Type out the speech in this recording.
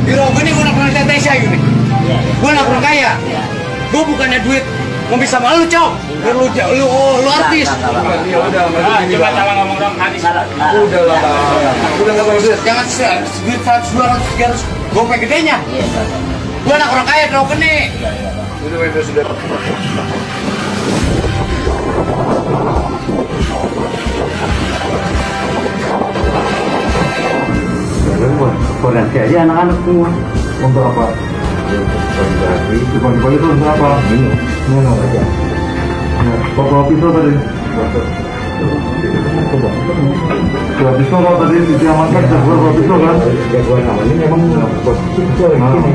Biro gini gue nak pernah tetes ya gini. Gue nak pernah kaya. Gue bukannya duit mau bisa sama lu, Cok. Biar lu artis. Ya udah, Coba salah ngomong dong, habis. udah lah. Udah nggak perlu duit. Jangan duit 100, 200, 300 gopek gedenya. Gue nak orang kaya terlalu gini. Udah sudah. Buat nanti aja anak-anak semua. Untuk apa? Di itu untuk apa? Minum aja. Bawa pisau tadi. Bawa pisau kalau tadi diamankan, bawa pisau kan? Ya, gua namanya memang buat pisau yang ini.